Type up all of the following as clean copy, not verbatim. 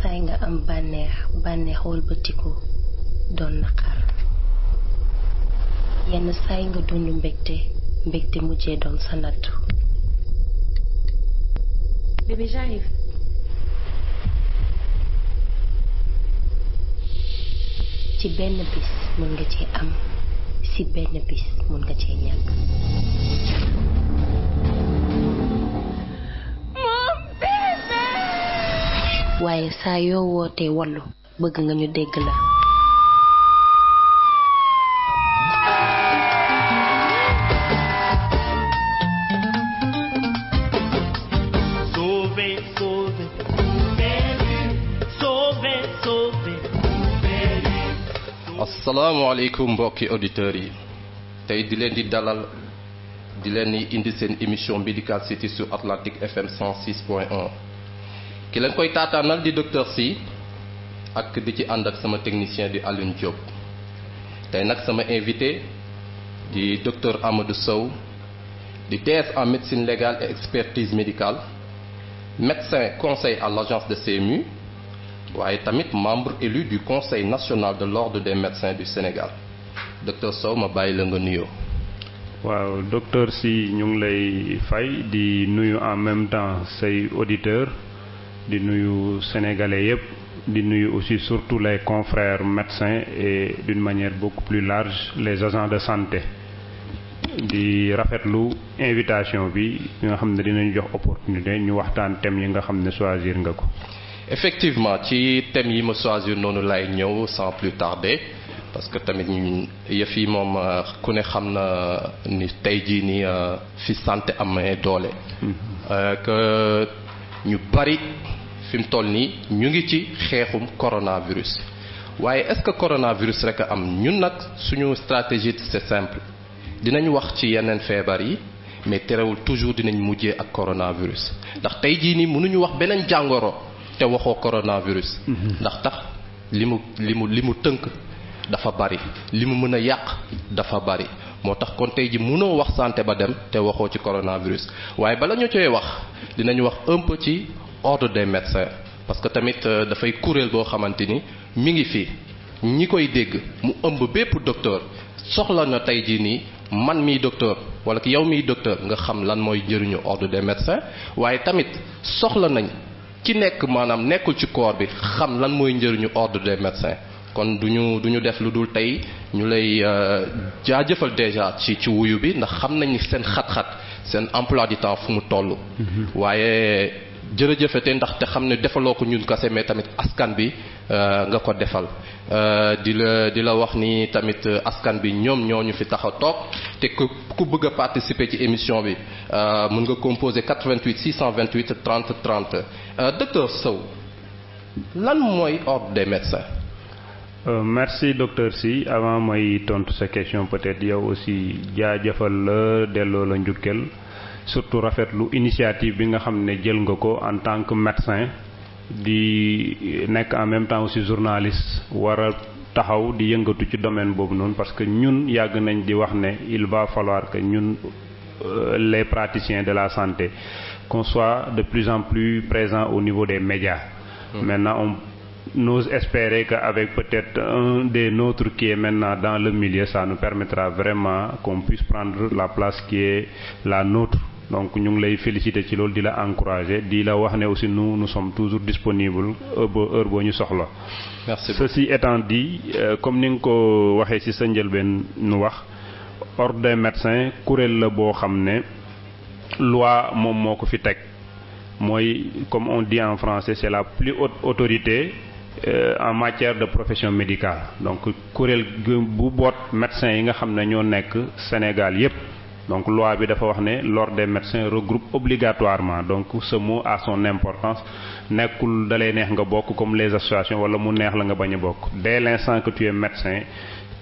saay nga am bànneex wëlbatiku doon naqar yenn saay nga dund mbégte mujjee doon sa nattu. Bébé, j'arrive. ci benn bis mën nga cee am ci benn bis mën nga cee ñàkk. Mon bébé. waaye saa yoo wootee wallu bëgg nga ñu dégg la. asalaamaaleykum mbokki auditeurs yi tey di leen di dalal di leen di indi seen émission Medical City sur Atlantique FM 106.1 ki leen koy taataanal di docteur Sy ak di ci ànd ak sama technicien di Alioune Diop tey nag sama invité di docteur Amadou Sow di DS en médecine légale et expertise médicale médecin conseil à l'agence de CMU waaye tamit membre élu du conseil national de l'ordre des médecins du Sénégal docteur Sow ma bàyyi la nga nuyoo. waaw docteur Sy ñu ngi lay fay di nuyu en même temps say auditeurs di nuyu sénégalais yépp di nuyu aussi surtout les confrères médecins et d'une manière beaucoup plus large les agents de santé di rafetlu invitation bi nga xam ne dinañu jox opportunité ñu waxtaan thèmes yi nga xam ne choisir nga ko. effectivement ci thèmes yi ma choisir noonu lay ñëw sans plus tarder parce que tamit yëf yi moom ku ne xam na ni tey jii ni fi santé amee doole que ñu bari fi mu toll nii ñu ngi ci xeexum coronavirus waaye est-ce que coronavirus rek a am ñun nag suñu stratégie c'est simple dinañ wax ci yeneen feebar yi mais terewul toujours dinañ mujjee ak coronavirus ndax tey jii nii mënuñu wax beneen jàngoro te waxoo coronavirus ndax tax li mu tënk dafa bari li mu mën a yàq dafa bari moo tax kon tey ji mënoo wax santé ba dem te waxoo ci coronavirus waaye bala ñu coy wax dinañu wax un peu ci ordre des médecins parce que tamit dafay kuréel boo xamante ni mi ngi fi ñi koy dégg mu ëmb bépp docteur soxla na tey jii nii man miy docteur wala ki yow miy docteur nga xam lan mooy njëriñu ordre des médecins waaye tamit soxla nañ ki nekk maanaam nekkul ci corps bi xam lan mooy njëriñu ordre des médecins kon duñu def lu dul tey ñu lay jaajëfal déjà ci wuyu bi ndax xam nañ ni seen xat-xat seen emploi du temps fu mu toll waaye jërëjëfete ndax te xam ne defaloo ko ñun kase mais tamit askan bi nga ko defal di la wax ni tamit askan bi ñoom ñoo ñu fi tax a toog te ku bëgg a participer ci émission bi mën nga composer 88 628 30 30 docteur Sow lan mooy ordre des médecins. Merci docteur Sy avant may tontu sa question peut-être yow aussi jaajëfal la delloo la njukkeel surtout rafetlu initiative bi nga xam ne jël nga ko en tant que médecin di nekk en même temps aussi journaliste war a taxaw di yëngatu ci domaine boobu noonu parce que ñun yàgg nañ di wax ne il va falloir que ñun les praticiens de la santé qu'on soit de plus en plus présents au niveau des médias. Maintenant on ose espérer qu'avec peut-être un des nôtres qui est maintenant dans le milieu ça nous permettra vraiment qu'on puisse prendre la place qui est la nôtre. Donc ñu ngi lay féliciter ci loolu di la encourager di la wax ne aussi nous sommes toujours disponibles heure boo ñu soxla. Merci beaucoup. Ceci étant dit comme ni nga ko waxee ci sa njëlbeen nu wax ordre des médecins kuréel la boo xam ne loi moom moo ko fi teg mooy comme on dit en français c'est la plus haute autorité en matière de profession médicale donc kuréel bu boot médecins yi nga xam ne ñoo nekk Sénégal yépp. Donc loi bi dafa wax ne l'ordre des médecins regroupe obligatoirement donc ce mot a son importance nekkul dalay neex nga bokk comme les associations wala mu neex la nga bañ a bokk dès l'instant que tu es médecin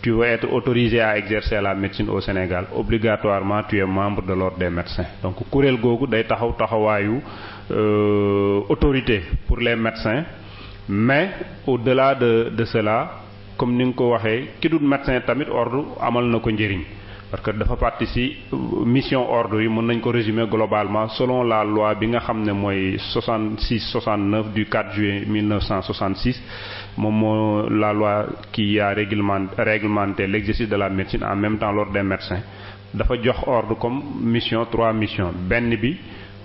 tu vas être autorisé à exercer la médecine au Sénégal obligatoirement tu es membre de l'ordre des médecins donc kuréel googu day taxawaayu autorité pour les médecins mais au-delà de cela comme ni nga ko waxee ki dul médecin tamit ordre amal na ko njëriñ parce que dafa partie ci mission ordre yi mën nañ ko résumer globalement selon la loi bi nga xam ne mooy 66-69 du 4 juillet 1966 moom moo la loi qui a réglementé l'exercice de la médecine en même temps l'ordre des médecins dafa jox ordre comme mission 3 missions benn bi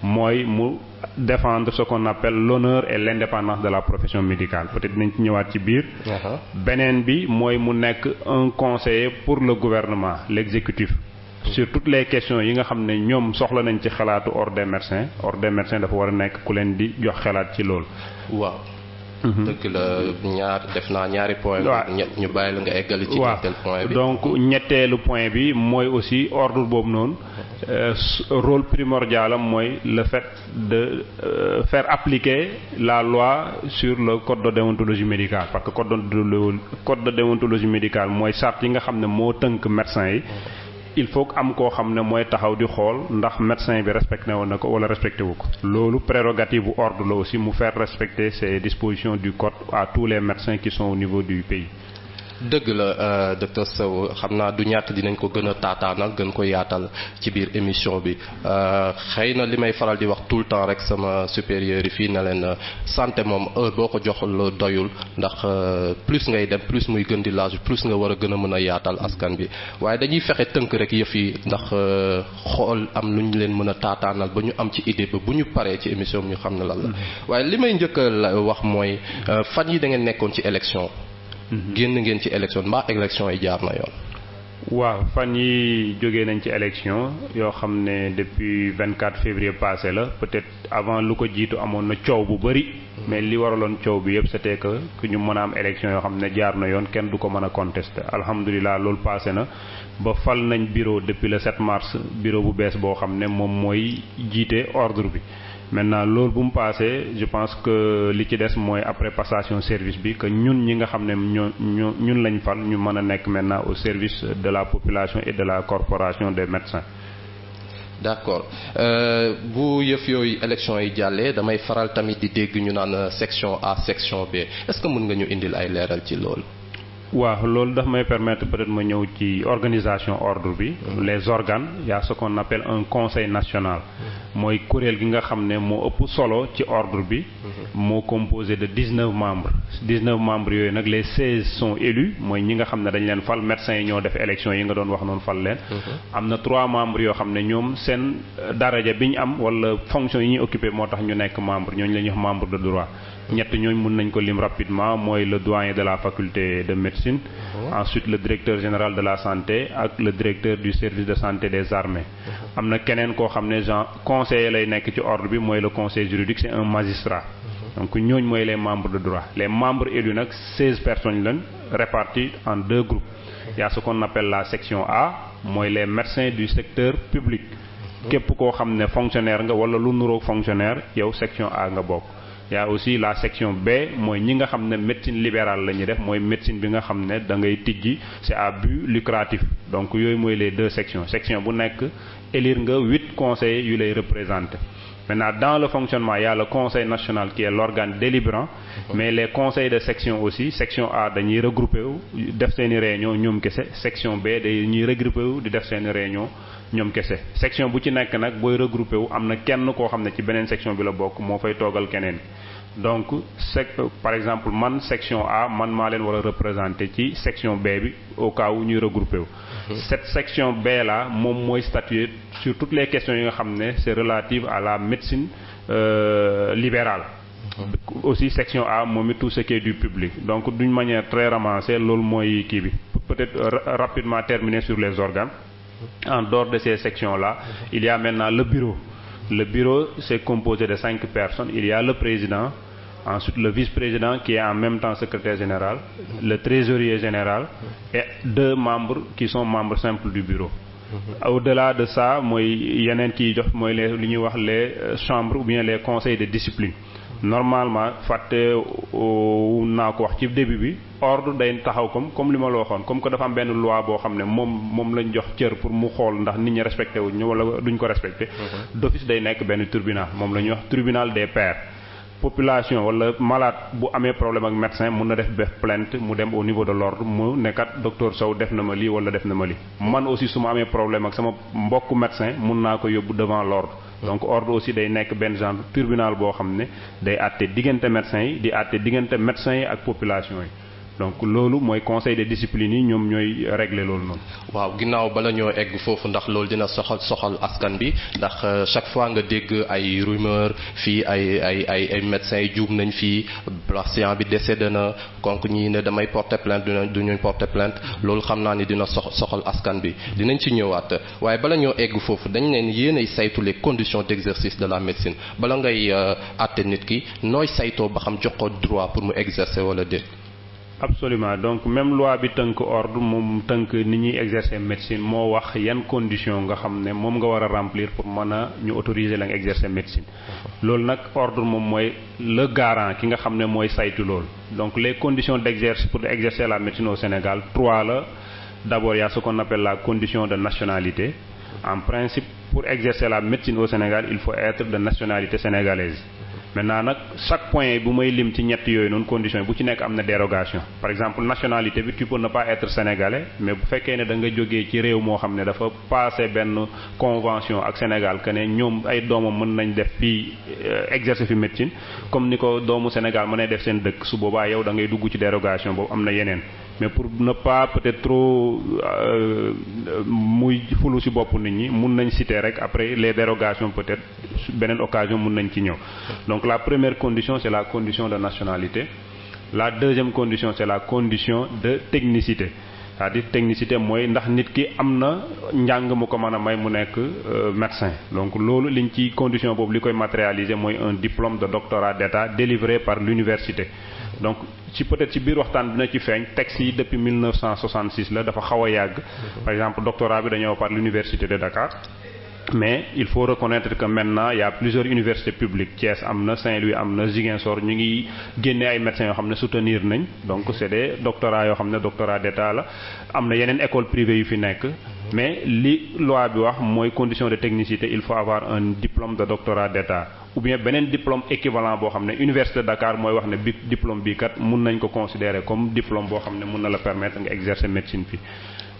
mooy mu défendre ce qu'on appelle l'honneur et l'indépendance de la profession médicale peut-être dinañ ci ñëwaat ci biir. beneen bi mooy mu nekk un conseiller pour le gouvernement l'exécutif sur toutes les questions yi nga xam ne ñoom soxla nañ ci xalaatu ordre des médecins dafa war a nekk ku leen di jox xalaat ci loolu. waaw. dëgg la def naa ñaari point ñu bàyyi la nga eggali ci ñetteelu point bi. donc ñetteelu point bi mooy aussi ordre boobu noonu rôle primordial am mooy le fait de faire appliquer la loi sur le code de déontologie médicale parce que code de déontologie médicale mooy charte yi nga xam ne moo tënk médecin yi. il faut que am koo xam ne mooy taxaw di xool ndax médecin bi respecté woon na ko wala respecté wu ko loolu prérogative bu ordre la aussi mu faire respecter ces dispositions du code à tous les médecins qui sont au niveau du pays. dëgg la docteur Sow xam naa du ñàkk dinañ ko gën a taataanal gën ko yaatal ci biir émission bi xëy na li may faral di wax tout le temps rek sama supérieur yi fii na leen santé moom heure boo ko jox la doyul ndax plus ngay dem plus muy gën di laaj plus nga war a gën a mën a yaatal askan bi waaye dañuy fexe tënk rek yëf yi ndax xool am lu ñu leen mën a taataanal ba ñu am ci idée ba bu ñu paree ci émission bi ñu xam ne lan la waaye li may njëkk a wax mooy fan yi da ngeen nekkoon ci élection. génn ngeen ci élection mbaa élection yi jaar na yoon. waaw fan yi jógee nañ ci élection yoo xam ne depuis 24 février passé la peut-être avant lu ko jiitu amoon na coow bu bari mais li waraloon coow bi yëpp c'était que ñu mën a am élection yoo xam ne jaar na yoon kenn du ko mën a contester alhamdulilah loolu passé na ba fal nañ bureau depuis le 7 mars bureau bu bees boo xam ne moom mooy jiite ordre bi. maintenant loolu bu mu passé je pense que li ci des mooy après passation service bi que ñun ñi nga xam ne ñun lañ fal ñu mën a nekk maintenant au service de la population et de la corporation des médecins. d'accord bu yëf yooyu élection yi jàllee damay faral tamit di dégg ñu naan section A section B est-ce que mën nga ñu indil ay leeral ci loolu. waaw loolu daf may permettre peut-être ma ñëw ci organisation ordre bi les organes y a ce qu'on appelle un conseil national mooy kuréel gi nga xam ne moo ëpp solo ci ordre bi moo composé de 19 membres yooyu nag les 16 sont élus mooy ñi nga xam ne dañ leen fal médecins yi ñoo def élection yi nga doon wax noonu fal leen am na 3 membres yoo xam ne ñoom seen daraja bi ñu am wala fonction yi ñuy occupé moo tax ñu nekk membre ñooñu la ñuy wax membre de droit ñett ñooñu mën nañ ko lim rapidement mooy le doyen de la faculté de médecine ensuite le directeur général de la santé ak le directeur du service de santé des armées am na keneen koo xam ne genre conseiller lay nekk ci ordre bi mooy le conseil juridique c'est un magistrat donc ñooñu mooy les membres de droit les membres élus nag 16 personnes lañ répartis en 2 groupes il y a ce qu'on appelle la section A mooy les médecins du secteur public képp koo xam ne fonctionnaire nga wala lu nuroog fonctionnaire yow section A nga bokk. Il y a aussi la section B mooy ñi nga xam ne médecine libérale la ñuy def mooy médecine bi nga xam ne da ngay tijji c'est à but lucratif donc yooyu mooy les 2 sections section bu nekk élire nga 8 conseillers yu lay représenter. Maintenant dans le fonctionnement il y a le conseil national qui est l'organe délibérant mais les conseils de section aussi section A dañuy regrouper wu def seeni réunion ñoom kese section B dañuy regrouper wu di def seeni réunion ñoom kese section bu ci nekk nag booy regroupé wu am na kenn koo xam ne ci beneen section bi la bokk moo fay toogal keneen donc par exemple man section A man maa leen war a représenter ci section B bi au cas où ñuy regroupé wu cette section B là moom mooy statuer sur toutes les questions yi nga xam ne c'est relative à la médecine libérale aussi section A moom it tout ce qui est du public donc d'une manière très ramassée loolu mooy kii bi peut-être rapidement terminer sur les organes. En dehors de ces sections-là, il y a maintenant le bureau. Le bureau, c'est composé de 5 personnes. Il y a le président, ensuite le vice-président qui est en même temps secrétaire général, le trésorier général et 2 membres qui sont membres simples du bureau. Au-delà de ça, mooy yeneen kii jox mooy li ñuy wax les chambres ou bien les conseils de discipline. Normalement fàtte naa ko wax ci début bi ordre day taxaw comme li ma la waxoon comme que dafa am benn loi boo xam ne moom lañ jox cër pour mu xool ndax nit ñi respecté wuñ wala duñ ko respecté d'office day nekk benn tribunal moom la ñuy wax tribunal des pairs population wala malade bu amee problème ak médecin mun na def plainte mu dem au niveau de l'ordre mu nekkat docteur Sow def na ma lii wala def na ma lii man aussi su ma amee problème ak sama mbokku médecin mun naa ko yóbbu devant l'ordre donc ordre aussi day nekk benn genre tribunal boo xam ne day àtte diggante médecins yi di àtte diggante médecins yi ak population yi donc loolu mooy conseil de discipline yi ñoom ñooy régler loolu noonu. waaw ginnaaw bala ñoo egg foofu ndax loolu dina soxal askan bi ndax chaque fois nga dégg ay rumeur fii ay médecins yi juum nañ fii patient bi décédé na donc ñii ne damay porter plainte duñu porter plainte loolu xam naa ni dina soxal askan bi dinañ ci ñëwaat waaye bala ñoo egg foofu dañ leen yéenay saytu les conditions d'exercice de la médecine bala ngay àtte nit ki nooy saytoo ba xam jox ko droit pour mu exercer wala déet. Absolument donc même loi bi tënk ordre moom tënk ni ñuy exercer médecine moo wax yan condition nga xam ne moom nga war a remplir pour mën a ñu autoriser la nga exercer médecine loolu nag ordre moom mooy le garant ki nga xam ne mooy saytu loolu donc les conditions d'exercice pour exercer la médecine au Sénégal 3 la d'abord il y a ce qu'on appelle la condition de nationalité en principe pour exercer la médecine au Sénégal il faut être de nationalité sénégalaise. Maintenant nag chaque point bu may lim ci ñett yooyu noonu condition bu ci nekk am na dérogation par exemple nationalité bi tu peux ne pas être sénégalais mais bu fekkee ne da nga jógee ci réew moo xam ne dafa passé benn convention ak Sénégal que ne ñoom ay doomam mën nañ def fii exercer fi médecine comme ni ko doomu Sénégal mën a def seen dëkk su boobaa yow da ngay dugg ci dérogation boobu am na yeneen mais pour ne pas peut-être trop muy fulu ci bopp nit ñi mun nañ citer rek après les dérogations peut-être beneen occasion mun nañ ci ñëw donc la première condition c'est la condition de nationalité la deuxième condition c'est la condition de technicité c'est-à-dire technicité mooy ndax nit ki am na njàng mu ko mën a may mu nekk médecin donc loolu liñ ci condition boobu li koy matérialiser mooy un diplôme de doctorat d'état délivré par l'université donc ci peut-être ci biir waxtaan dina ci feeñ texte yi depuis 1966 la dafa xaw a yàgg par exemple doctorat bi dañoo par l'université de Dakar mais il faut reconnaître que maintenant il y a plusieurs universités publiques Thiès am na Saint-Louis am na Ziguinchor ñu ngi génne ay médecins yoo xam ne soutenir nañ donc c'est des doctorats yoo xam ne doctorat d'état la am na yeneen école privée yu fi nekk mais li loi bi wax mooy condition de technicité il faut avoir un diplôme de doctorat d'état ou bien beneen diplôme équivalent boo xam ne université de Dakar mooy wax ne bi diplôme bii kat mun nañ ko considérer comme diplôme boo xam ne mun na la permettre nga exercer médecine fi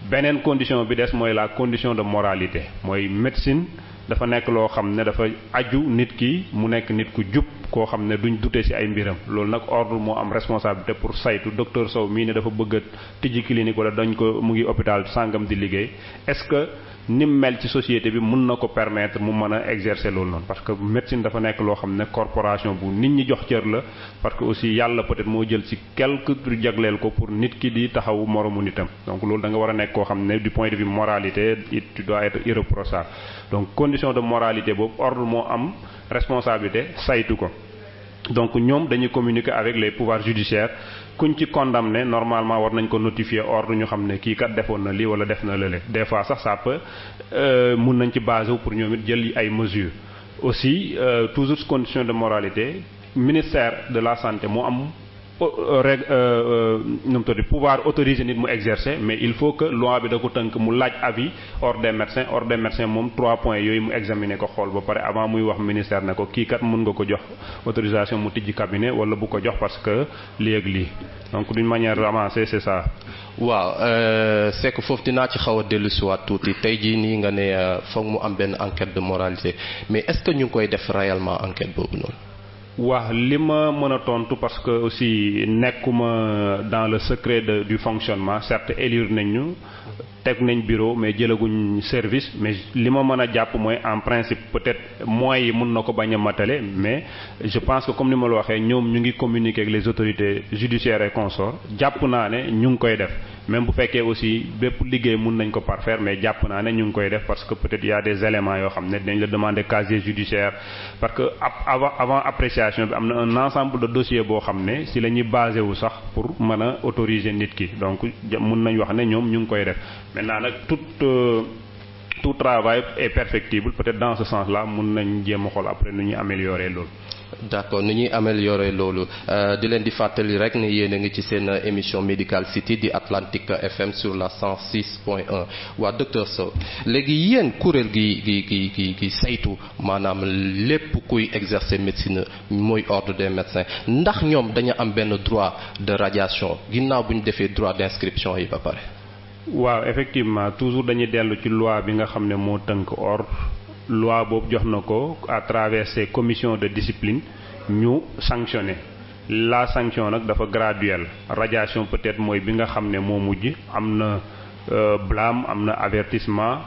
beneen condition bi des mooy la condition de moralité mooy médecine dafa nekk loo xam ne dafa aju nit ki mu nekk nit ku jub koo xam ne duñ dute ci ay mbiram loolu nag ordre moo am responsabilité pour saytu docteur Sow mii ne dafa bëgg a tijji clinique wala dañ ko mu ngi hôpital sàngam di liggéey est-ce que ni mu mel ci société bi mun na ko permettre mu mën a exercer loolu noonu parce que médecine dafa nekk loo xam ne corporation bu nit ñi jox cër la parce que aussi yàlla peut-être moo jël ci quelque jagleel ko pour nit ki di taxawu moromu nitam donc loolu da nga war a nekk koo xam ne du point de vue moralité tu dois être irréprochable donc condition de moralité boobu ordre moo am responsabilité saytu ko donc ñoom dañuy communiquer avec les pouvoirs judiciaires kuñ ci condamné normalement war nañ ko notifier ordre ñu xam ne kii kat defoon na lii wala def na lële des fois sax ça peut mun nañ ci basé wu pour ñoom it jël ay mesures aussi toujours condition de moralité ministère de la santé moo am nu mu tudd pouvoir autoriser nit mu exercer mais il faut que loi bi da ko tënk mu laaj avis ordre des médecins moom 3 points yooyu mu examiner ko xool ba pare avant muy wax ministère ne ko kii kat mën nga ko jox autorisation mu tijji cabinet wala bu ko jox parce que lii ak lii donc d'une manière avancée c'est ça. waaw c'est que foofu dinaa ci xaw a dellusiwaat tuuti tey jii nii nga ne foog mu am benn enquête de moralité mais est-ce que ñu ngi koy def réellement enquête boobu noonu. waaw li ma mën a tontu parce que aussi nekkuma dans le secret du fonctionnement certes élire nañ ñu teg nañ bureau mais jëlaguñ service mais li ma mën a jàpp mooy en principe peut-être moyens yi mën na ko bañ a matale mais je pense que comme ni ma la waxee ñoom ñu ngi communiquer avec les autorités judiciaires et consorts jàpp naa ne ñu ngi koy def même bu fekkee aussi bépp liggéey mën nañ ko parfaire mais jàpp naa ne ñu ngi koy def parce que peut-être y a des éléments yoo xam ne dañ la demander casier judiciaire parce que avant appréciation bi am na un ensemble de dossiers boo xam ne si la ñuy basé wu sax pour mën a autoriser nit ki donc mën nañ wax ne ñoom ñu ngi koy def maintenant nag tout travail est perfectible peut-être dans ce sens-là mën nañ jéem a xool après nu ñuy améliorer loolu. d'accord ni ñuy améliorer loolu di leen di fàttali rek ni yéen a ngi ci seen émission Medical City di Atlantic FM sur la 106.1 waa docteur Sow léegi yéen kuréel gi saytu maanaam lépp kuy exercer médecine mooy ordre des médecins ndax ñoom dañu am benn droit de radiation ginnaaw bu ñu defee droit d'inscription yi ba pare. waaw effectivement toujours dañuy dellu ci loi bi nga xam ne moo tënk ordre loi boobu jox na ko à travers ces commissions de discipline ñu sanctionner la sanction nag dafa graduelle radiation peut-être mooy bi nga xam ne moo mujj am na blâme am na avertissement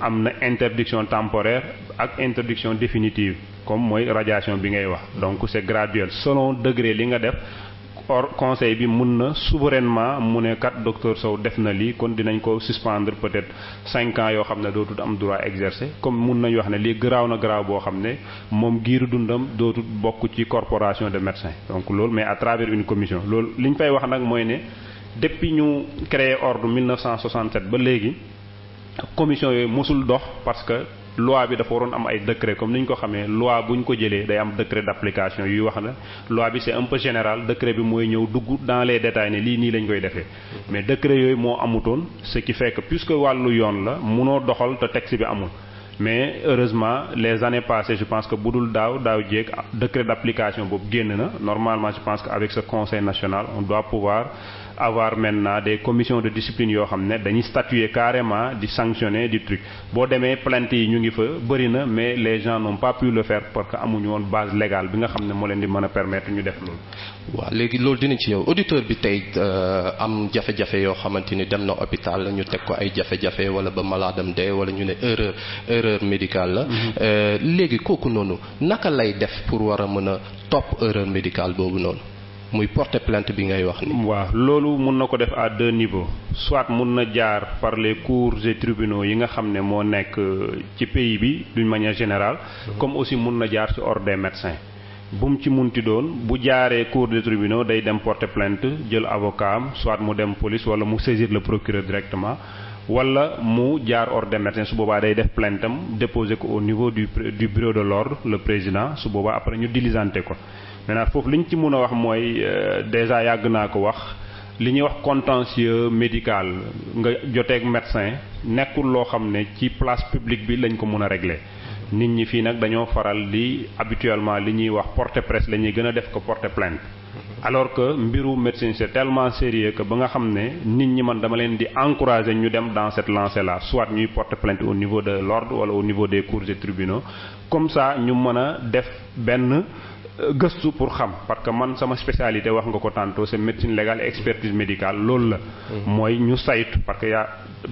am na interdiction temporaire ak interdiction définitive comme mooy radiation bi ngay wax donc c'est graduel selon degré li nga def or conseil bi mun na souverainement mu ne kat docteur Sow def na lii kon dinañ ko suspendre peut-être 5 ans yoo xam ne dootul am droit exercer comme mun nañu wax ne lii garaaw na garaaw boo xam ne moom giiru dundam dootul bokk ci corporation de médecins donc loolu mais à travers une commission loolu li ñu fay wax nag mooy ne depuis ñu créé ordre 1967 ba léegi commission yooyu mosul dox parce que loi bi dafa waroon am ay décret comme ni ñu ko xamee loi bu ñu ko jëlee day am décret d'application yuy wax na loi bi c'est un peu général décret bi mooy ñëw dugg dans les détails ne lii nii lañ koy defee mais décret yooyu moo amutoon ce qui fait que puisque wàllu yoon la munoo doxal te texte bi amul mais heureusement les années passées je pense que budul daaw jéeg décret d'application boobu génn na normalement je pense que avec ce conseil national on doit pouvoir avoir maintenant des commissions de discipline yoo xam ne dañuy statuer carrément di sanctionner du truc boo demee plainte yi ñu ngi fa bëri na mais les gens n'ont pas pu le faire parce que amuñu woon base légale bi nga xam ne moo leen di mën a permettre ñu def loolu. waaw léegi loolu dinañ ci ñëw auditeur bi tey am jafe-jafe yoo xamante ni dem na hôpital ñu teg ko ay jafe-jafe wala ba maladam dee wala ñu ne erreur médicale la. léegi kooku noonu naka lay def pour war a mën a topp erreur médicale boobu noonu. muy porter plainte bi ngay wax ni waaw loolu mun na ko def à 2 niveaux soit mun na jaar par les cours et tribunaux yi nga xam ne moo nekk ci pays bi d'une manière générale comme aussi mun na jaar ci ordre des médecins bu mu ci munti doon bu jaaree cours de tribunaux day dem porter plainte jël avocat am soit mu dem police wala mu saisir le procureur directement wala mu jaar ordre des médecins su boobaa day def plainte am déposer ko au niveau du bureau de l'ordre le président su boobaa après ñu diligenté ko maintenant foofu li ñu ci mën a wax mooy déjà yàgg naa ko wax li ñuy wax contentieux médical nga joteeg médecin nekkul loo xam ne ci place publique bi lañ ko mën a régler nit ñi fii nag dañoo faral di habituellement li ñuy wax porter presse la ñuy gën a def ko porter plainte alors que mbiru médecine c'est tellement sérieux que ba nga xam ne nit ñi man dama leen di encourager ñu dem dans cette lancée là soit ñuy porter plainte au niveau de l'ordre wala au niveau des cours et tribunaux comme ça ñu mën a def benn gëstu pour xam parce que man sama spécialité wax nga ko tantôt c'est médecine légale et expertise médicale loolu la mooy ñu saytu parce que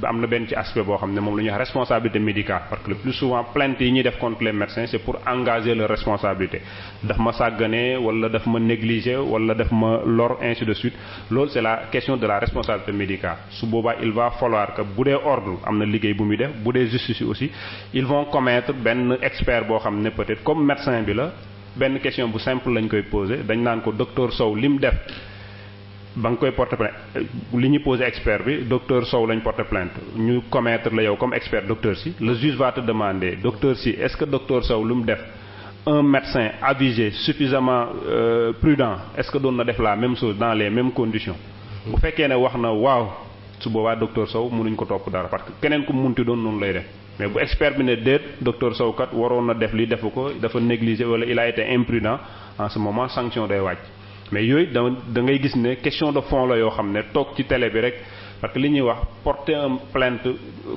am na benn ci aspect boo xam ne moom la ñuy wax responsabilité médicale parce que le plus souvent plainte yi ñuy def contre les médecins c'est pour engager leur responsabilité daf ma sàggane wala daf ma négliger wala daf ma lor ainsi de suite loolu c'est la question de la responsabilité médicale su boobaa il va falloir que bu dee ordre am na liggéey bu muy def bu dee justice aussi ils vont commettre benn expert boo xam ne peut-être comme médecin bi la benn question bu simple lañ koy poser dañ naan ko docteur Sow li mu def ba nga koy porter plainte li ñu poser expert bi docteur Sow lañ porter plainte ñu commettre la yow comme expert docteur si le juge va te demander docteur si est-ce que docteur Sow lu mu def un médecin avisé suffisamment prudent est-ce que doon na def la même chose dans les mêmes conditions bu fekkee ne wax na waaw su boobaa docteur Sow mënuñ ko topp dara parce que keneen ku munti doon noonu lay def mais bu expert bi ne déet docteur Sow kat waroon na def li defu ko dafa négligé wala il a été imprudent en ce moment sanction day wàcc mais yooyu da ngay gis ne question de fond la yoo xam ne toog ci télé bi rek parce que li ñuy wax porter un plainte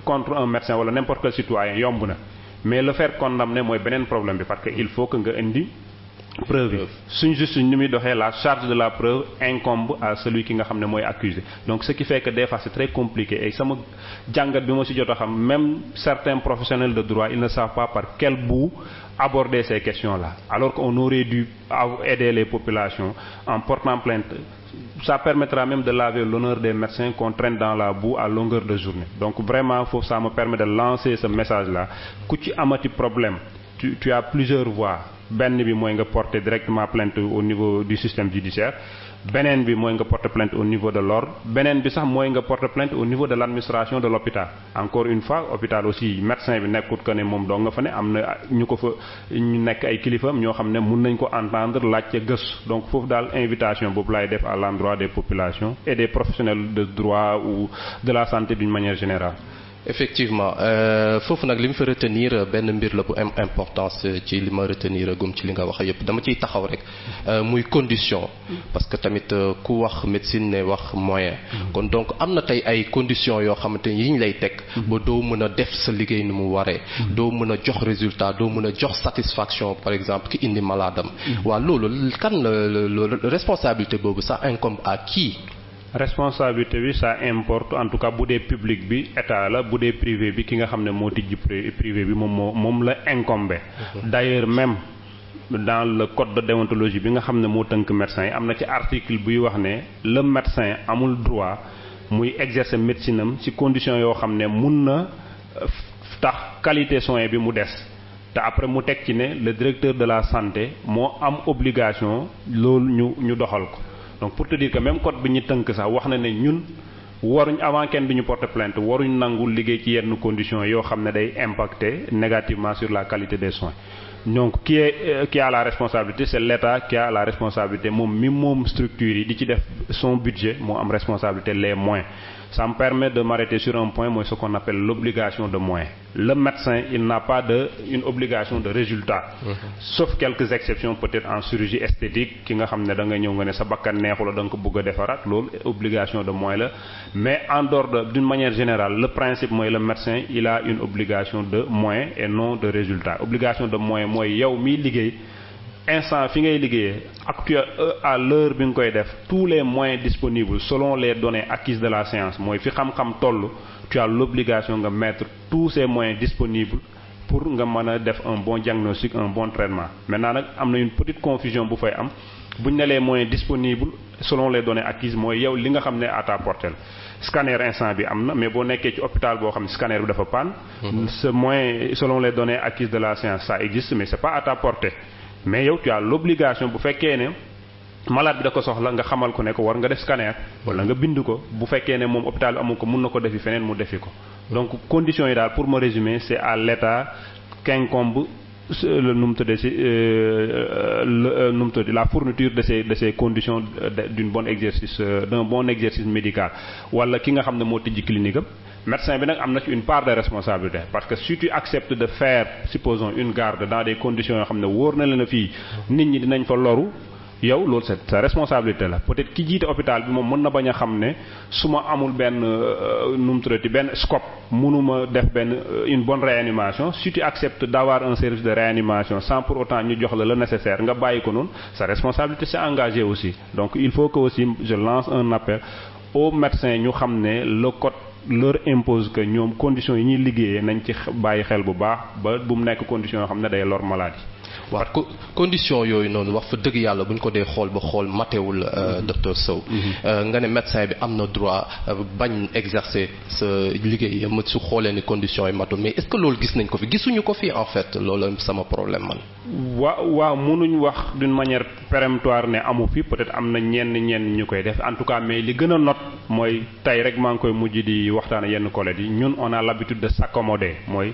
contre un médecin wala n'importe quel citoyen yomb na mais le faire condamner mooy beneen problème bi parce que il faut que nga indi preuve yi suñ juste ni muy doxee la charge de la preuve incombe à celui ki nga xam ne mooy accusé donc ce qui fait que des fois c'est très compliqué et sama jàngat bi ma ci jot a xam même certains professionnels de droit ils ne savent pas par quel bout aborder ces questions-là alors qu'on aurait dû aider les populations en portant plainte ça permettra même de laver l'honneur des médecins qu'on traîne dans la boue à longueur de journée donc vraiment faut ça me permet de lancer ce message-là ku ci amati problème tu as plusieurs voies benn bi mooy nga porter directement plainte au niveau du système judiciaire beneen bi mooy nga porter plainte au niveau de l'ordre beneen bi sax mooy nga porter plainte au niveau de l'administration de l'hôpital encore une fois hôpital aussi médecin bi nekkut que ne moom doo nga fa ne am na ñu ko fa ñu nekk ay kilifam ñoo xam ne mun nañ ko entendre laajte gëstu donc foofu daal invitation boobu laay def à l'endroit des populations et des professionnels de droit ou de la santé d'une manière générale. Effectivement foofu nag li mu fa retenir benn mbir la bu am importance ci li ma retenir gum ci li nga wax yëpp dama ciy taxaw rek muy condition parce que tamit ku wax médecine ne wax moyen kon donc am na tey ay conditions yoo xamante ni yi ñu lay teg ba doo mën a def sa liggéey ni mu waree doo mën a jox résultat doo mën a jox satisfaction par exemple ki indi maladam waa loolu kan la responsabilité boobu ça incombe à qui? Responsabilité bi ça importe en tout cas bu dee public bi état la bu dee privé bi ki nga xam ne moo tijji privé bi moom la incombé d'ailleurs même dans le code de déontologie bi nga xam ne moo tënk médecin yi am na ci article buy wax ne le médecin amul droit muy exercer médecine am ci condition yoo xam ne mun na tax qualité soin bi mu des te après mu teg ci ne le directeur de la santé moo am obligation loolu ñu doxal ko. Donc pour te dire que même code bi ñu tënk sax wax na ne ñun waruñ avant kenn duñu porter plainte waruñ nangu liggéey ci yenn conditions yoo xam ne day impacter négativement sur la qualité des soins. Donc qui a la responsabilité, c'est l'État qui a la responsabilité moom structure yi di ci def son budget moo am responsabilité les moyens. Ça me permet de m'arrêter sur un point, moi, ce qu'on appelle l'obligation de moyens. Le médecin, il n'a pas une obligation de résultat. Sauf quelques exceptions, peut-être en chirurgie esthétique, qui nga xam ne da nga ñëw nga ne sa bakkan neexu la da nga ko bëgg a defaraat loolu obligation de moyens la. Mais en dehors d'une manière générale, le principe mooy le médecin, il a une obligation de moyens et non de résultat. Obligation de moyens mooy yow miy liggéey. Instant fi ngay liggéeyee actuel à l'heure bi nga koy def tous les moyens disponibles selon les données acquises de la science mooy fi xam-xam toll tu as l'obligation nga mettre tous ces moyens disponibles pour nga mën a def un bon diagnostic un bon traitement. Maintenant nag am na une petite confusion bu fay am buñ ne les moyens disponibles selon les données acquises mooy yow li nga xam ne à ta portée scanner instant bi am na mais boo nekkee ci hôpital boo xam ne scanner bi dafa panne ce moyen selon les données acquises de la science ça existe mais c'est pas à ta portée. Mais yow tu as l'obligation bu fekkee ne malade bi da ko soxla nga xamal ko ne ko war nga def scanner wala nga bind ko bu fekkee ne moom hôpital bi amul ko mun na ko defi feneen mu defi ko donc conditions yi daal pour me résumer c'est à l'État qu'incombe la fourniture de ces conditions d'un bon exercice médical wala ki nga xam ne moo tijji clinique am médecin bi nag am na ci une part de responsabilité parce que si tu acceptes de faire supposons une garde dans des conditions yoo xam ne wóor na leen fii nit ñi dinañ fa loru yow loolu c'est sa responsabilité la peut-être ki jiite hôpital bi moom mën na bañ a xam ne su ma amul benn benn scope mënuma def une bonne réanimation si tu acceptes d'avoir un service de réanimation sans pour autant ñu jox la le nécessaire nga bàyyi ko noonu sa responsabilité c'est engagée aussi donc il faut que aussi je lance un appel aux médecins ñu xam ne le code leur impose que ñoom conditions yi ñuy liggéeyee nañ ci bàyyi xel bu baax ba bu mu nekk conditions yoo xam ne day lor maladie. waaw condition yooyu noonu wax fa dëgg yàlla bu ñu ko dee xool ba xool matewul docteur Sow nga ne médecin bi am na droit bañ exercer sa liggéey su xoolee ni conditions yi matul mais est-ce que loolu gis nañ ko fi gisuñu ko fi en fait loolu sama problème man. waaw mënuñ wax d'une manière péremptoire ne amu fi peut-être am na ñenn ñu koy def en tout cas mais li gën a not mooy tey rek maa ngi koy mujj di waxtaan yenn collègues yi ñun on a l'habitude de s'accommoder mooy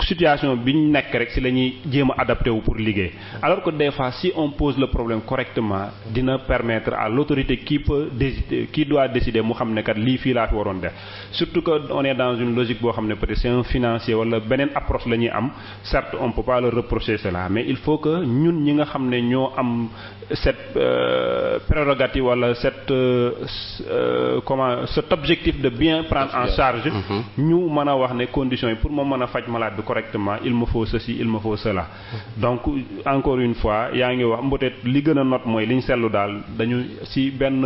situation bi ñu nekk rek si la ñuy jéem a adapté wu pour liggéey alors que des fois si on pose le problème correctement dina permettre à l'autorité qui doit décider mu xam ne kat lii fii laa fi waroon def surtout que on est dans une logique boo xam ne peut-être c'est un financier wala beneen approche la ñuy am certes on peut pas le reprocher cela mais il faut que ñun ñi nga xam ne ñoo am cette prérogative wala cet objectif de bien prendre en charge ñu mën a wax ne conditions yi pour ma mën a faj malade bi correctement il me faut ceci il me faut cela donc encore une fois yaa ngi wax peut-être li gën a not mooy li ñu seetlu daal dañu ci benn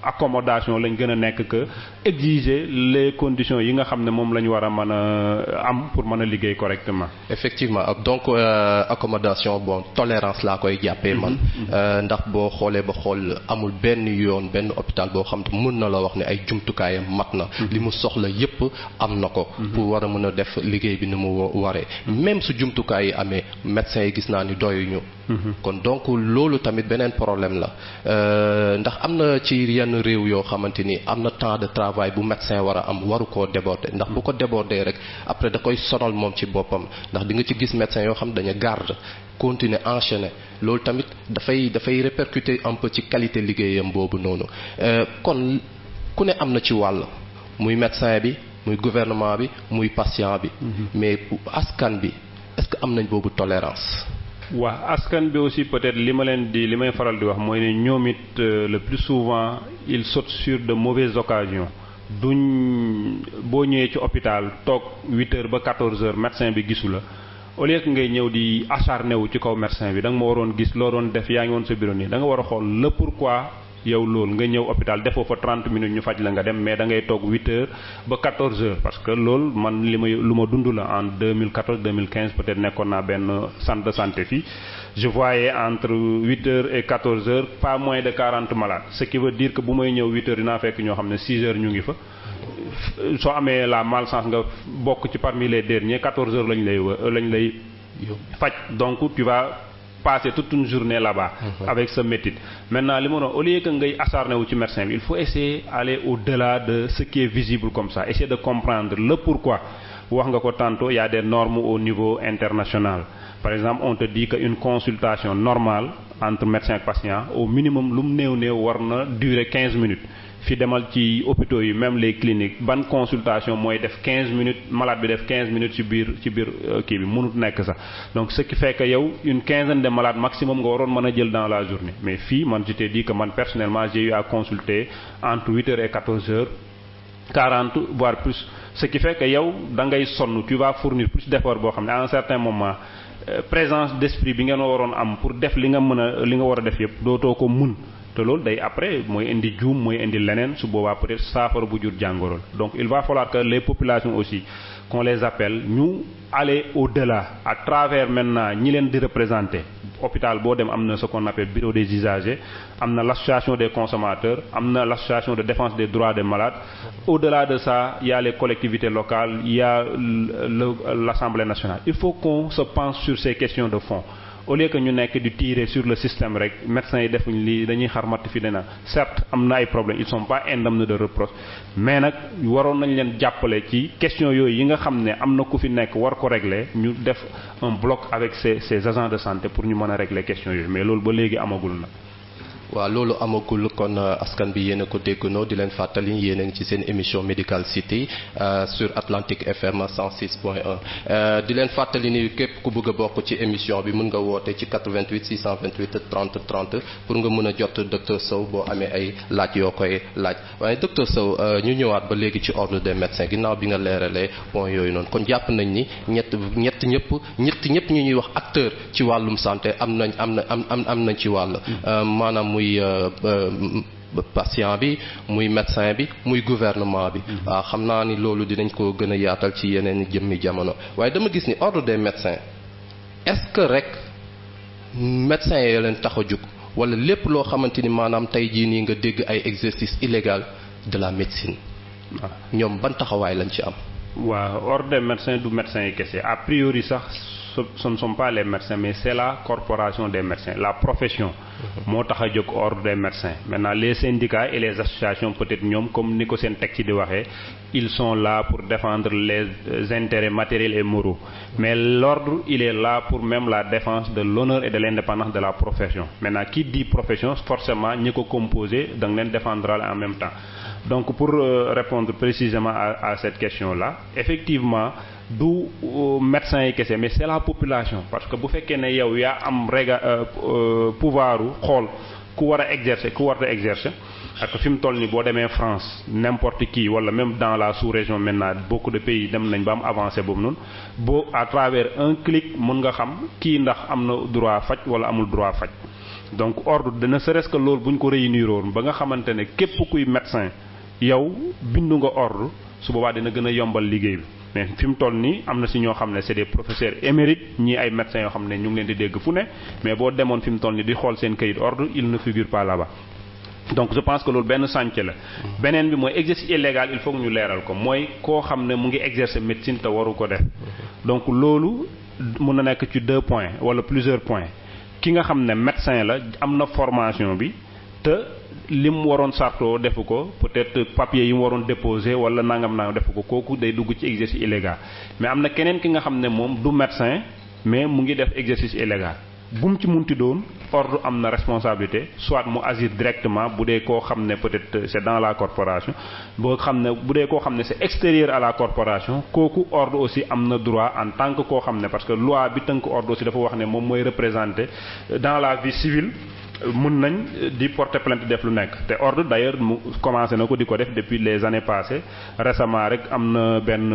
accommodation lañ gën a nekk que exiger les conditions yi nga xam ne moom la ñu war a mën a am pour mën a liggéey correctement. Effectivement donc accommodation bon tolérance laa koy jàppee man ndax boo xoolee ba xool amul benn yoon benn hôpital boo xam te mën na la wax ne ay jumtukaayam mat na li mu soxla yépp am na ko pour war a mën a def liggéey bi ni mu waree même su jumtukaay yi amee médecins yi gis naa ni doyuñu kon donc loolu tamit beneen problème la ndax am na ci yenn réew yoo xamante ni am na temps de travail bu médecin war a am waru koo déborder ndax bu ko déborder rek après da koy sonal moom ci boppam ndax di nga ci gis médecin yoo xam dañu garde continuer enchaîner loolu tamit dafay répercuter un peu ci qualité liggéeyam boobu noonu kon ku ne am na ci wàll muy médecin bi muy gouvernement bi muy patient bi mais askan bi est-ce que am nañ boobu tolérance waa askan bi aussi peut-être li may faral di wax mooy ne ñoom it le plus souvent ils sautent sur de mauvaises occasions duñ boo ñëwee ci hôpital toog 8 heures ba 14 heures médecin bi gisu la au lieu que ngay ñëw di acharné wu ci kaw médecin bi da nga ma waroon gis loo doon def yaa ngi woon sa bureau nii da nga war a xool le pourquoi yow loolu nga ñëw hôpital defoo fa 30 minutes ñu faj la nga dem mais da ngay toog 8 heures ba 14 heures parce que loolu man lu ma dund la en 2014 2015 peut-être nekkoon naa benn centre de santé fii je voyais entre 8 heures et 14 heures pas moins de 40 malades ce qui veut dire que bu may ñëw 8 heures dinaa fekk ñoo xam ne 6 heures ñu ngi fa soo amee la malchance nga bokk ci parmi les derniers 14 heures lañ lay faj donc tu vas passer toute une journée là-bas avec ce métier. Maintenant li ma doon au lieu que ngay acharné wu ci médecin bi il faut essayer aller au-delà de ce qui est visible comme ça essayer de comprendre le pourquoi. wax nga ko tantôt il y a des normes au niveau international par exemple on te dit que une consultation normale entre médecin ak patient au minimum lu mu néew war na durer 15 minutes fi demal ci hôpitaux yi même les cliniques ban consultation mooy def 15 minutes malade bi def 15 minutes ci biir kii bi mënut nekk sax donc ce qui fait que yow une quinzaine de malades maximum nga waroon mën a jël dans la journée mais fii man je t'ai dit que man personnellement j'ai eu à consulter entre 8 heures et 14 heures 40 voire plus ce qui fait que yow da ngay sonn tu vas fournir plus d'efforts boo xam ne à un certain moment présence d'esprit bi ngeen waroon am pour def li nga war a def yëpp dootoo ko mun te loolu day après mooy indi juum mooy indi leneen su boobaa peut-être saafara bu jur jàngoro donc il va falloir que les populations aussi qu'on les appelle ñu aller au-delà à travers maintenant ñi leen di représenter hôpital boo dem am na ce qu'on appelle bureau des usagers am na l'association des consommateurs am na l'association de défense des droits des malades au-delà de ça il y a les collectivités locales il y a l'Assemblée nationale il faut qu'on se penche sur ces questions de fond au lieu que ñu nekk di tirer sur le système rek médecins yi defuñ lii dañuy xarmat fi dena certes am na ay problèmes ils sont pas indemnes de reproche mais nag waroon nañ leen jàppale ci question yooyu yi nga xam ne am na ku fi nekk war ko régler ñu def un bloc avec ces agents de santé pour ñu mën a régler question yooyu mais loolu ba léegi amagul na. waaw loolu amagul kon askan bi yéen a ko déggandoo di leen fàttali yéen a ngi ci seen émission Medical City sur Atlantique FM 106.1 di leen fàttali ni képp ku bëgg a bokk ci émission bi mën nga woote ci 88 628 30 30 pour nga mën a jot docteur Sow boo amee ay laaj yoo koy laaj waaye docteur Sow ñu ñëwaat ba léegi ci ordre des médecins ginnaaw bi nga leeralee point yooyu noonu kon jàpp nañ ni ñett ñëpp ñu ñuy wax acteur ci wàllum santé am nañ ci wàll maanaam muy patient bi muy médecin bi muy gouvernement bi waaw xam naa ni loolu dinañ ko gën a yaatal ci yeneen jëmmi jamono waaye dama gis ni ordre des médecins est-ce que rek médecins yi leen tax a jóg wala lépp loo xamante ni maanaam tey jii nii nga dégg ay exercice illégal de la médecine ñoom ban taxawaay lañ ci am. waaw ordre des médecins du médecins yi kese a priori sax ce ne sont pas les médecins mais c'est la corporation des médecins la profession moo tax a jóg ordre des médecins maintenant les syndicats et les associations peut-être ñoom comme ni ko seen texte di waxee ils sont là pour défendre les intérêts matériels et moraux mais l'ordre il est là pour même la défense de l'honneur et de l'indépendance de la profession maintenant qui dit profession forcément ñi ko composé da nga leen défendra en même temps donc pour répondre précisément à cette question-là effectivement du médecin yi kese mais c'est la population parce que bu fekkee ne yow yaa am pouvoir xool ku war a exercer ku war a exercer ak fi mu toll nii boo demee France n'importe qui wala même dans la sous-région maintenant beaucoup de pays dem nañ ba am avancé boobu noonu boo à travers un clic mën nga xam kii ndax am na droit faj wala amul droit faj donc ordre de ne serait-ce que loolu bu ñu ko réuniroon ba nga xamante ne képp kuy médecin yow bindu nga ordre su boobaa dina gën a yombal liggéey bi mais fi mu toll nii am na si ñoo xam ne c'est des professeurs émérites ñii ay médecins yoo xam ne ñu ngi leen di dégg fu ne mais boo demoon fi mu toll nii di xool seen kayit ordre il ne figure pas là-bas. donc je pense que loolu benn chantier la beneen bi mooy exercice illégal il faut que ñu leeral ko mooy koo xam ne mu ngi exercer médecine te waru ko def donc loolu mun na nekk ci 2 points wala plusieurs points ki nga xam ne médecin la am na formation bi te li mu waroon sartoo defu ko peut-être papier yi mu waroon déposer wala nangam defu ko kooku day dugg ci exercice illégal mais am na keneen ki nga xam ne moom du médecin mais mu ngi def exercice illégal bu mu ci munti doon ordre am na responsabilité soit mu agir directement bu dee koo xam ne peut-être c'est dans la corporation boo xam ne bu dee koo xam ne c'est extérieur à la corporation kooku ordre aussi am na droit en tant que koo xam ne parce que loi bi tënk ordre aussi dafa wax ne moom mooy représenter dans la vie civile mun nañ di porter plainte def lu nekk te ordre d'ailleurs mu commencé na ko di ko def depuis les années passées récemment rek am na benn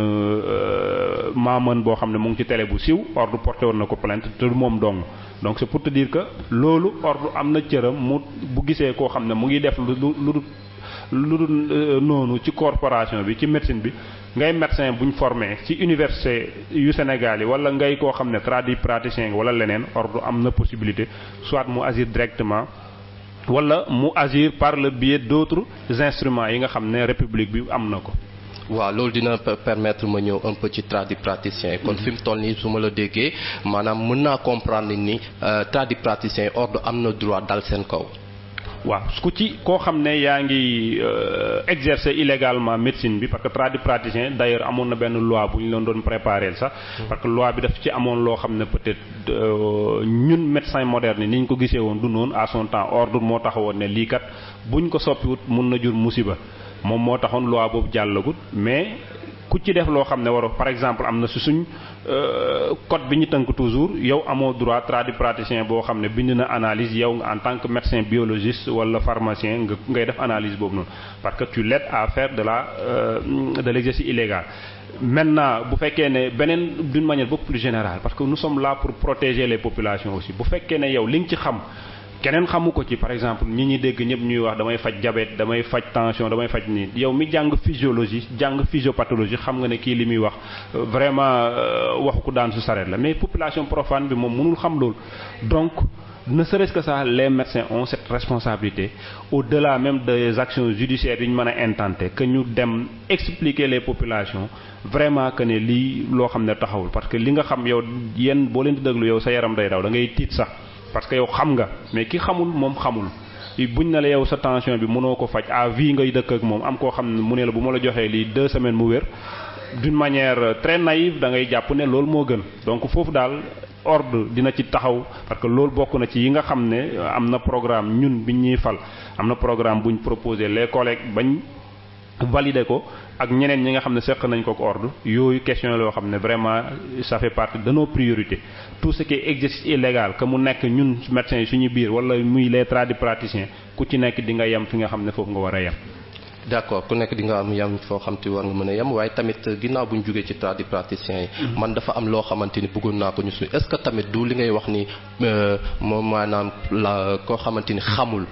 maaman boo xam ne mu ngi ci télé bu siiw ordre porté woon na ko plainte te moom dong donc c'est pour te dire que loolu ordre am na cëram mu bu gisee koo xam ne mu ngi def lu noonu ci corporation bi ci médecine bi ngay médecin buñ formé ci université yu Sénégal yi wala ngay koo xam ne praticien wala leneen ordre am na possibilité soit mu agir directement wala mu agir par le biais d'autres instruments yi nga xam ne république bi am na ko. waaw loolu dina permettre ma ñëw un peu ci tradipraticien kon fi mu toll nii su ma la déggee maanaam mën naa comprendre ni tradipraticien ordre am na droit dal seen kaw. waaw ku ci koo xam ne yaa ngi exercer illégalement médecine bi parce que tradipraticien d'ailleurs amoon na benn loi bu ñu leen doon préparer sax parce que loi bi daf ci amoon loo xam ne peut-être ñun médecins modernes ni ñu ko gisee woon du noonu à son temps ordre moo taxawoon ne lii kat buñ ko soppiwut mun na jur musiba moom moo taxoon loi boobu jàllagut mais ku ci def loo xam ne waroo par exemple am na si suñ code bi ñu tënk toujours yow amoo droit tradipraticien boo xam ne bind na analyse yow en tant que médecin biologiste wala pharmacien ngay def analyse boobu noonu parce que tu l'aides à faire de l'exercice illégal. Maintenant bu fekkee ne beneen d'une manière beaucoup plus générale parce que nous sommes là pour protéger les populations aussi bu fekkee ne yow li nga ci xam keneen xamu ko ci par exemple ñi dégg ñëpp ñuy wax damay faj diabète damay faj tension damay faj nii yow mi jàng physiologie jàng physiopathologie xam nga ne kii li muy wax vraiment waxu ko daan su sareet la mais population profane bi moom mënul xam loolu donc ne serait-ce que ça les médecins ont cette responsabilité au-delà même des actions judiciaires yi ñu mën a intenter que ñu dem expliquer les populations vraiment que ne lii loo xam ne taxawul parce que li nga xam yow yéen boo leen di déglu yow sa yaram day daw da ngay tiit sax parce que yow xam nga mais ki xamul moom xamul buñ ne la yow sa tension bi mënoo ko faj à vie ngay dëkk ak moom am koo xam ne mu ne la bu ma la joxee lii 2 semaines mu wér d'une manière très naïve da ngay jàpp ne loolu moo gën donc foofu daal ordre dina ci taxaw parce que loolu bokk na ci yi nga xam ne am na programme ñun biñ ñuy fal am na programme buñ proposé les collègues bañ valider ko ak ñeneen ñi nga xam ne seq nañ ko ak ordre yooyu question loo xam ne vraiment ça fait partie de nos priorités tout ce qui est exercice illégal que mu nekk ñun médecins yi suñu biir wala muy les tradipraticiens ku ci nekk di nga yem fi nga xam ne foofu nga war a yem. d'accord ku nekk di nga am yem foo xam te war nga mën a yem waaye tamit ginnaaw bu ñu jógee ci tradipraticiens yi man dafa am loo xamante ni bëggoon naa ko ñu suñu est-ce que tamit du li ngay wax ni moom maanaam la koo xamante ni xamul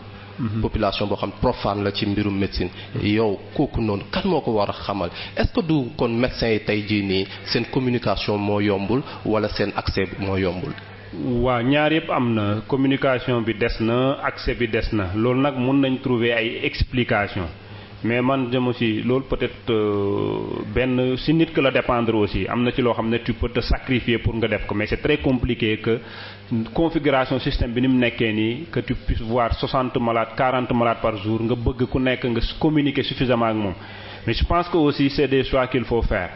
population boo xam profane la ci mbirum médecine yow kooku noonu kan moo ko war a xamal est-ce que du kon médecins yi tey jii nii seen communication moo yombul wala seen accès moo yombul. waaw ñaar yëpp am na communication bi des na accès bi des na loolu nag mun nañ trouver ay explications mais man jëm si loolu peut-être benn si nit que la dépendre aussi am na ci loo xam ne tu peux te sacrifier pour nga def ko mais c'est très compliqué que configuration système bi ni mu nekkee nii que tu puisses voir 60 malades 40 malades par jour nga bëgg ku nekk nga communiquer suffisamment ak moom mais je pense que aussi c'est des choix qu'il faut faire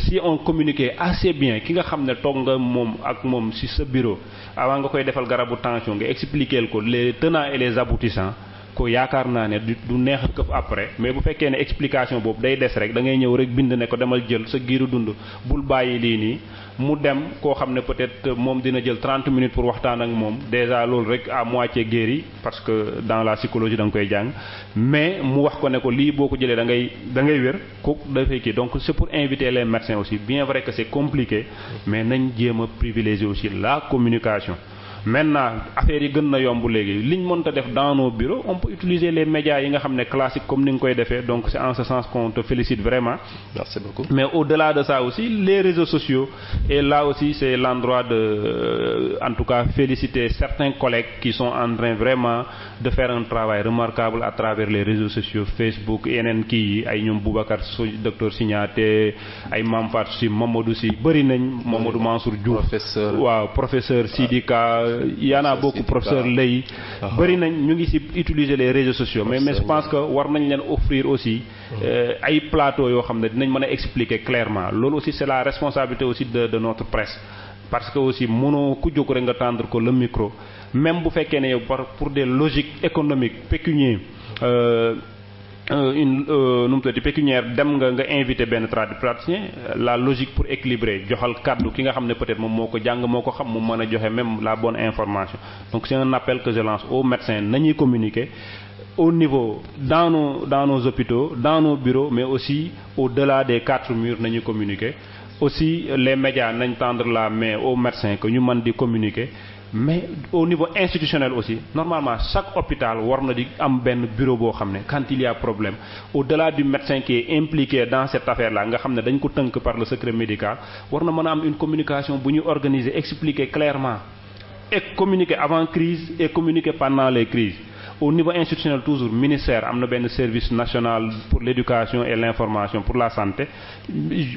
si on communiquait assez bien ki nga xam ne toog nga moom ak moom si sa bureau avant nga koy defal garabu tension nga expliquer ko les tenants et les aboutissants ko yaakaar naa ne du neex a këf après mais bu fekkee ne explication boobu day des rek da ngay ñëw rek bind ne ko demal jël sa giiru dund bul bàyyi lii nii mu dem koo xam ne peut-être moom dina jël 30 minutes pour waxtaan ak moom déjà loolu rek à moitié guéri parce que dans la psychologie da nga koy jàng mais mu wax ko ne ko lii boo ko jëlee da ngay wér kooku dafay kii donc c'est pour inviter les médecins aussi bien vrai que c'est compliqué mais nañ jéem a privilégier aussi la communication maintenant affaire yi gën na yomb léegi liñ mënta def dans nos bureaux on peut utiliser les médias yi nga xam ne classique comme ni nga koy defee donc c'est en ce sens qu'on te félicite vraiment. Merci beaucoup. Mais au-delà de ça aussi les réseaux sociaux et là aussi c'est l'endroit de en tout cas féliciter certains collègues qui sont en train vraiment de faire un travail remarquable à travers les réseaux sociaux Facebook yeneen kii ay ñoom Boubacar docteur Signaté ay Mame Fatou Sy Mamadou Sy bëri nañ Mamadou Mansour Diouf waaw professeur Sidika y en a beaucoup professeur Lay bëri nañ ñu ngi ci utiliser les réseaux sociaux mais je pense que war nañ leen offrir aussi ay plateau yoo xam ne dinañ mën a expliquer clairement loolu aussi c'est la responsabilité aussi de notre presse parce que aussi mënoo ku jóg rek nga tendre ko le micro même bu fekkee ne yow pour des logiques économiques pécuniaires nu mu tuddati pécuniaire dem nga invité benn praticien la logique pour équilibrer joxal kaddu ki nga xam ne peut-être moom moo ko jàng moo ko xam mu mën a joxe même la bonne information donc c'est un appel que je lance aux médecins nañuy communiquer au niveau dans nos hôpitaux dans nos bureaux mais aussi au-delà des 4 murs nañuy communiquer aussi les médias nañ tendre la main aux médecins que ñu mën di communiquer mais au niveau institutionnel aussi normalement chaque hôpital war na di am benn bureau boo xam ne quand il y a problème au-delà du médecin qui est impliqué dans cette affaire là nga xam ne dañ ko tënk par le secret médical war na mën a am une communication bu ñu organiser expliquer clairement et communiquer avant crise et communiquer pendant les crises au niveau institutionnel toujours ministère am na benn service national pour l'éducation et l'information pour la santé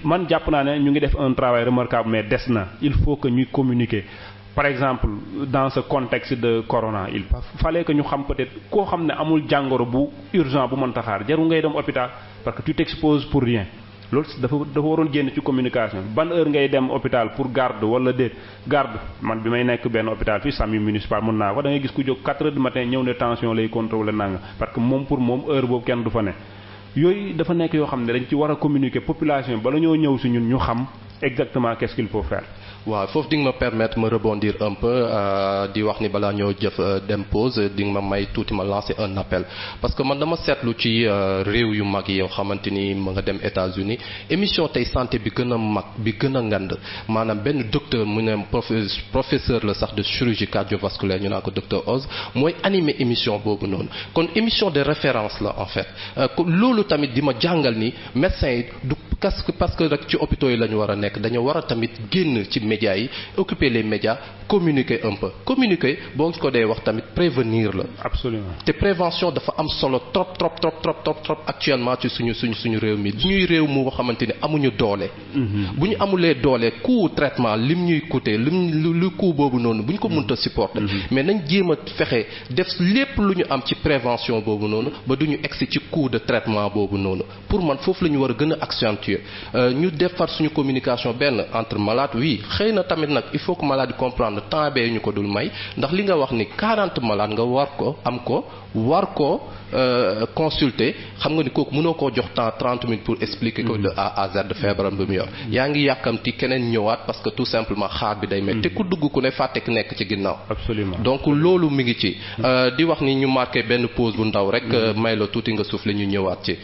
man jàpp naa ne ñu ngi def un travail remarquable mais des na il faut que ñuy communiquer. Par exemple dans ce contexte de corona il fallait que ñu xam peut-être koo xam ne amul jàngoro bu urgent bu mën taxaar jarul ngay dem hôpital parce que tu t'exposes pour rien loolu dafa waroon génn ci communication ban heure ngay dem hôpital pour garde wala déet garde man bi may nekk benn hôpital fii SAMU municipal mën naa ko da ngay gis ku jóg 4 heures du matin ñëw ne tension lay contrôler nanga parce que moom pour moom heure boobu kenn du fa ne yooyu dafa nekk yoo xam ne dañ ci war a communiquer population bala ñoo ñëw si ñun ñu xam exactement qu'est-ce qu'il faut faire. waaw foofu di nga ma permettre ma rebondir un peu di wax ni balaa ñoo jëf dem pause di nga ma may tuuti ma lancer un appel parce que man dama seetlu ci réew yu mag yi yoo xamante ni ma nga dem États-Unis émission tey santé bi gën a mag bi gën a ngand maanaam benn docteur mu ne professeur la sax de chirurgie cardiovasculaire ñu naa ko docteur Oz mooy animer émission boobu noonu kon émission de référence la en fait loolu tamit di ma jàngal ni médecins yi du parce que rek ci hôpitaux yi la ñu war a nekk dañoo war a tamit génn ci médias yi occuper les médias communiquer un peu communiquer boo ko dee wax tamit prévenir la. Absolument. te prévention dafa am solo trop actuellement ci suñu réew mi ñuy réew mu xamante ni amuñu doole. bu ñu amulee doole coût traitement lim ñuy coûter lu coût boobu noonu bu ñu ko mënta supporter. mais nañ jéem a fexe def lépp lu ñu am ci prévention boobu noonu ba du ñu egsi ci coût de traitement boobu noonu pour man foofu la ñu war a gën a accentuer ñu defar suñu communication benn entre malade oui xëy na tamit nag il faut que malade comprendre temps bee ñu ko dul may ndax li nga wax ni 40 malade nga war ko consulter xam nga ni kooku mënoo koo jox temps 30 minutes pour expliquer ko de A à Z feebaram bi mu yor yaa ngi yàkkamti keneen ñëwaat parce que tout simplement xaar bi day métti te ku dugg ku ne fàtte ki nekk ci ginnaaw. Absolument. donc loolu mi ngi ci di wax ni ñu marqué benn pause bu ndaw rek may la tuuti nga soufflé ñu ñëwaat ci.